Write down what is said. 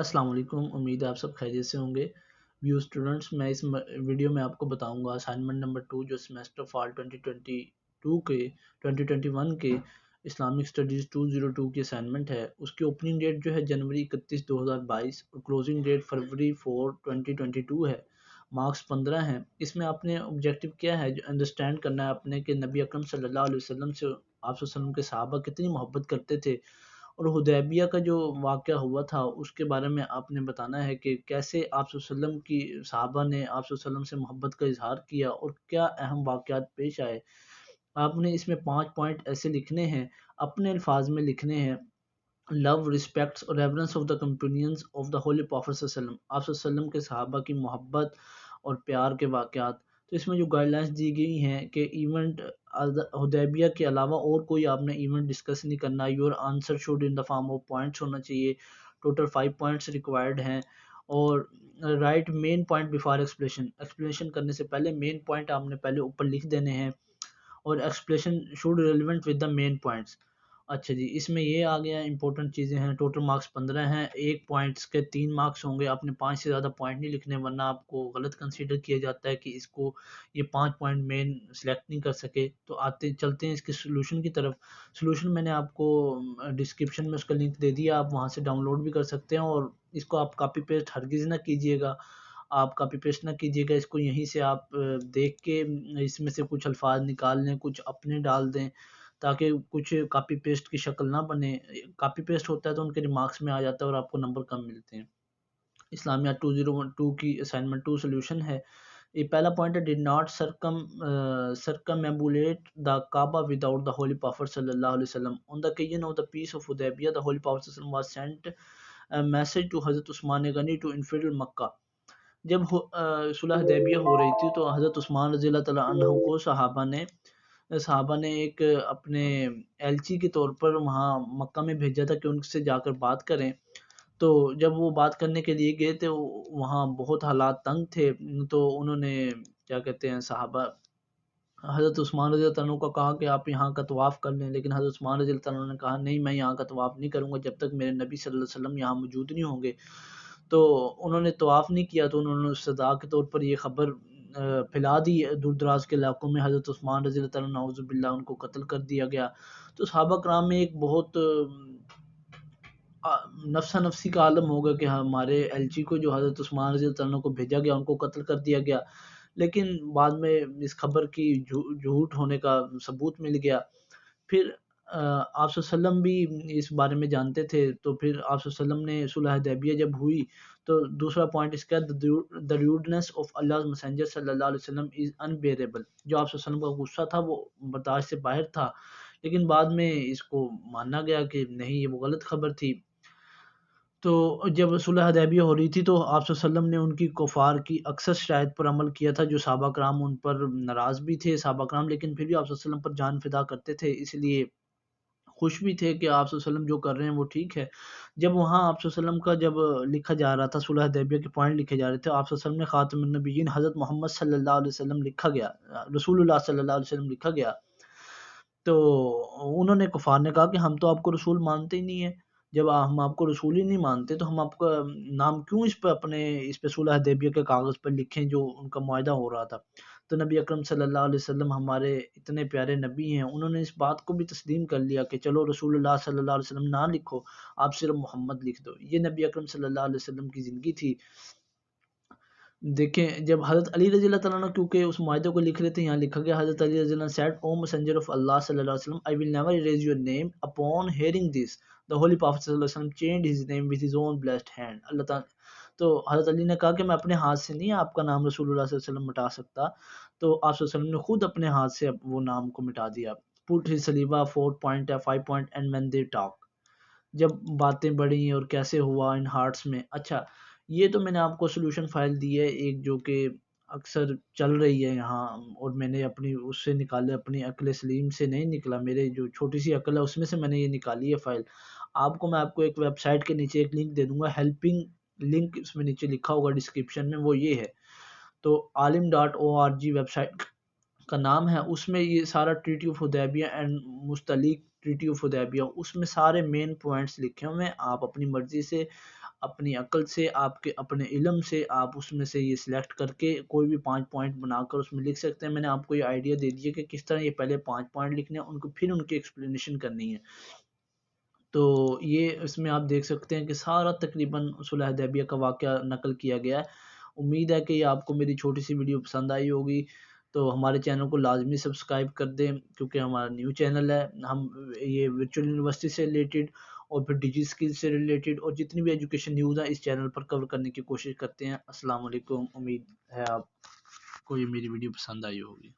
السلام علیکم، امید ہے آپ سب خیریت سے ہوں گے۔ ویو اسٹوڈنٹس، میں اس ویڈیو میں آپ کو بتاؤں گا اسائنمنٹ نمبر 2 جو سیمیسٹر فال 2022 کے 2021 کے اسلامک اسٹڈیز 202 کی اسائنمنٹ ہے۔ اس کی اوپننگ ڈیٹ جو ہے جنوری 31 2022 اور کلوزنگ ڈیٹ فروری 4 2022 ہے۔ مارکس 15 ہیں۔ اس میں آپ نے آبجیکٹو کیا ہے جو انڈرسٹینڈ کرنا ہے آپ نے کہ نبی اکرم صلی اللہ علیہ وسلم سے آپ صلی اللہ علیہ وسلم کے صحابہ کتنی محبت کرتے تھے، اور حدیبیہ کا جو واقعہ ہوا تھا اس کے بارے میں آپ نے بتانا ہے کہ کیسے آپ صلی اللہ علیہ وسلم کی صحابہ نے آپ صلی اللہ علیہ وسلم سے محبت کا اظہار کیا اور کیا اہم واقعات پیش آئے۔ آپ نے اس میں 5 پوائنٹ ایسے لکھنے ہیں، اپنے الفاظ میں لکھنے ہیں: لو، ریسپیکٹس اور reverence of the companions of the holy prophet صلی اللہ علیہ وسلم، آپ صلی اللہ علیہ وسلم کے صحابہ کی محبت اور پیار کے واقعات۔ تو اس میں جو گائیڈ لائنس دی گئی ہیں کہ ایونٹ حدیبیہ کے علاوہ اور کوئی آپ نے ایونٹ ڈسکس نہیں کرنا، your answer should in the form of points ہونا چاہیے۔ ٹوٹل 5 پوائنٹس ریکوائرڈ ہیں، اور right main point before explanation کرنے سے پہلے مین پوائنٹ آپ نے پہلے اوپر لکھ دینے ہیں، اور explanation should relevant with the main points. اچھا جی، اس میں یہ آ گیا امپورٹنٹ چیزیں ہیں۔ ٹوٹل مارکس 15 ہیں، ایک پوائنٹس کے 3 مارکس ہوں گے۔ آپ نے 5 سے زیادہ پوائنٹ نہیں لکھنے، ورنہ آپ کو غلط کنسیڈر کیا جاتا ہے کہ اس کو یہ 5 پوائنٹ مین سلیکٹ نہیں کر سکے۔ تو چلتے ہیں اس کے سلوشن کی طرف۔ سلوشن میں نے آپ کو ڈسکرپشن میں اس کا لنک دے دیا، آپ وہاں سے ڈاؤن لوڈ بھی کر سکتے ہیں، اور اس کو آپ کاپی پیسٹ ہرگز نہ کیجیے گا۔ آپ کاپی پیسٹ نہ کیجیے گا اس کو، یہیں سے آپ دیکھ کے اس میں سے کچھ الفاظ نکال لیں، کچھ اپنے ڈال دیں، تاکہ کچھ کاپی پیسٹ کی شکل نہ بنے۔ کاپی پیسٹ ہوتا ہے تو ان کے ریمارکس میں آ جاتا ہے اور آپ کو نمبر کم ملتے ہیں۔ اسلامیہ 2012 کی اسائنمنٹ 2 سولوشن ہے۔ یہ پہلا پوائنٹ ہے: did not circumambulate the Kaaba without the Holy Prophet صلی اللہ علیہ وسلم. On the occasion of the Peace of Hudaybiyah, the Holy Prophet صلی اللہ علیہ وسلم was sent a message to حضرت عثمان غنی to infill مکہ۔ جب صلح حدیبیہ ہو رہی تھی تو حضرت عثمان رضی اللہ تعالیٰ عنہ کو صحابہ نے ایک اپنے ایلچی کے طور پر وہاں مکہ میں بھیجا تھا کہ ان سے جا کر بات کریں۔ تو جب وہ بات کرنے کے لیے گئے تھے، وہاں بہت حالات تنگ تھے، تو انہوں نے کیا کہتے ہیں صحابہ حضرت عثمان رضی اللہ عنہ کو کہا کہ آپ یہاں کا طواف کر لیں، لیکن حضرت عثمان رضی اللہ عنہ نے کہا نہیں، میں یہاں کا طواف نہیں کروں گا جب تک میرے نبی صلی اللہ علیہ وسلم یہاں موجود نہیں ہوں گے۔ تو انہوں نے طواف نہیں کیا، تو انہوں نے سزا کے طور پر یہ خبر پھیلا دی دور دراز کے علاقوں میں۔ حضرت عثمان رضی اللہ عنہ نعوذ باللہ ان کو قتل کر دیا گیا۔ تو صحابہ کرام میں ایک بہت نفسا نفسی کا عالم ہوگا کہ ہمارے ایلچی کو جو حضرت عثمان رضی اللہ عنہ کو بھیجا گیا ان کو قتل کر دیا گیا، لیکن بعد میں اس خبر کی جھوٹ ہونے کا ثبوت مل گیا۔ پھر آپ صلی اللہ علیہ وسلم بھی اس بارے میں جانتے تھے، تو پھر آپ صلی اللہ علیہ وسلم نے صلح حدیبیہ جب ہوئی تو دوسرا پوائنٹ اس کا the rudeness of Allah's messenger صلی اللہ علیہ وسلم is unbearable۔ جو آپ صلی اللہ علیہ وسلم کا غصہ تھا وہ برداشت سے باہر تھا، لیکن بعد میں اس کو مانا گیا کہ نہیں، یہ وہ غلط خبر تھی۔ تو جب صلح حدیبیہ ہو رہی تھی تو آپ صلی اللہ علیہ وسلم نے ان کی کفار کی اکثر شرائط پر عمل کیا تھا، جو صحابہ کرام ان پر ناراض بھی تھے صحابہ کرام، لیکن پھر بھی آپ صلی اللہ علیہ وسلم پر جان فدا کرتے تھے، اس لیے خوش بھی تھے کہ آپ صلی اللہ علیہ وسلم جو کر رہے ہیں وہ ٹھیک ہے۔ جب وہاں آپ صلی اللہ علیہ وسلم کا جب لکھا جا رہا تھا، صلح حدیبیہ کے پوائنٹ لکھے جا رہے تھے، آپ صلی اللہ علیہ وسلم نے خاتم النبیین حضرت محمد صلی اللہ علیہ وسلم لکھا گیا، رسول اللہ صلی اللہ علیہ وسلم لکھا گیا۔ تو انہوں نے کفار نے کہا کہ ہم تو آپ کو رسول مانتے ہی نہیں ہیں، جب ہم آپ کو رسول ہی نہیں مانتے تو ہم آپ کا نام کیوں اس پہ صلح حدیبیہ کے کاغذ پر لکھیں جو ان کا معاہدہ ہو رہا تھا۔ تو نبی اکرم صلی اللہ علیہ وسلم ہمارے اتنے پیارے نبی ہیں، انہوں نے اس بات کو بھی تسلیم کر لیا کہ چلو رسول اللہ صلی اللہ علیہ وسلم نہ لکھو، آپ صرف محمد لکھ دو۔ یہ نبی اکرم صلی اللہ علیہ وسلم کی زندگی تھی۔ دیکھیں جب حضرت علی رضی اللہ تعالیٰ عنہ کیونکہ اس معاہدے کو لکھ رہے تھے، یہاں لکھا گیا حضرت علی رضی اللہ عنہ said, O messenger of Allah صلی اللہ علیہ وسلم, I will never erase your name. Upon hearing this, the holy prophet صلی اللہ علیہ وسلم changed his name with his own blessed hand. اللہ تعالیٰ تو حضرت علی نے کہا کہ میں اپنے ہاتھ سے نہیں آپ کا نام رسول اللہ صلی اللہ علیہ وسلم مٹا سکتا، تو آپ صلی اللہ علیہ وسلم نے خود اپنے ہاتھ سے وہ نام کو مٹا دیا۔ Put his saliva 4 point 5 point and when they talk، جب باتیں بڑھیں اور کیسے ہوا ان ہارٹس میں۔ اچھا، یہ تو میں نے آپ کو سلوشن فائل دی ہے ایک، جو کہ اکثر چل رہی ہے یہاں، اور میں نے اپنی اس سے نکالے، اپنی عقل سلیم سے نہیں نکلا، میرے جو چھوٹی سی عقل ہے اس میں سے میں نے یہ نکالی ہے فائل۔ میں آپ کو ایک ویب سائٹ کے نیچے ایک لنک دے دوں گا، ہیلپنگ لنک اس میں نیچے لکھا ہوگا ڈسکرپشن میں، وہ یہ ہے۔ تو عالم.org ویب سائٹ کا نام ہے، اس میں یہ سارا ٹریٹی آف حدیبیہ اینڈ مستعلق ٹریٹی آف حدیبیہ، اس میں سارے مین پوائنٹس لکھے ہوئے ہیں۔ آپ اپنی مرضی سے اپنی عقل سے، آپ کے اپنے علم سے آپ اس میں سے یہ سلیکٹ کر کے کوئی بھی 5 پوائنٹ بنا کر اس میں لکھ سکتے ہیں۔ میں نے آپ کو یہ آئیڈیا دے دیا کہ کس طرح یہ پہلے 5 پوائنٹ لکھنے ہیں، ان کو پھر ان کی ایکسپلینیشن کرنی ہے۔ تو یہ اس میں آپ دیکھ سکتے ہیں کہ سارا تقریباً صلح حدیبیہ کا واقعہ نقل کیا گیا ہے۔ امید ہے کہ یہ آپ کو میری چھوٹی سی ویڈیو پسند آئی ہوگی، تو ہمارے چینل کو لازمی سبسکرائب کر دیں، کیونکہ ہمارا نیو چینل ہے۔ ہم یہ ورچوئل یونیورسٹی سے ریلیٹڈ اور پھر ڈیجی اسکل سے ریلیٹڈ اور جتنی بھی ایجوکیشن نیوز ہیں اس چینل پر کور کرنے کی کوشش کرتے ہیں۔ السلام علیکم، امید ہے آپ کو یہ میری ویڈیو پسند آئی ہوگی۔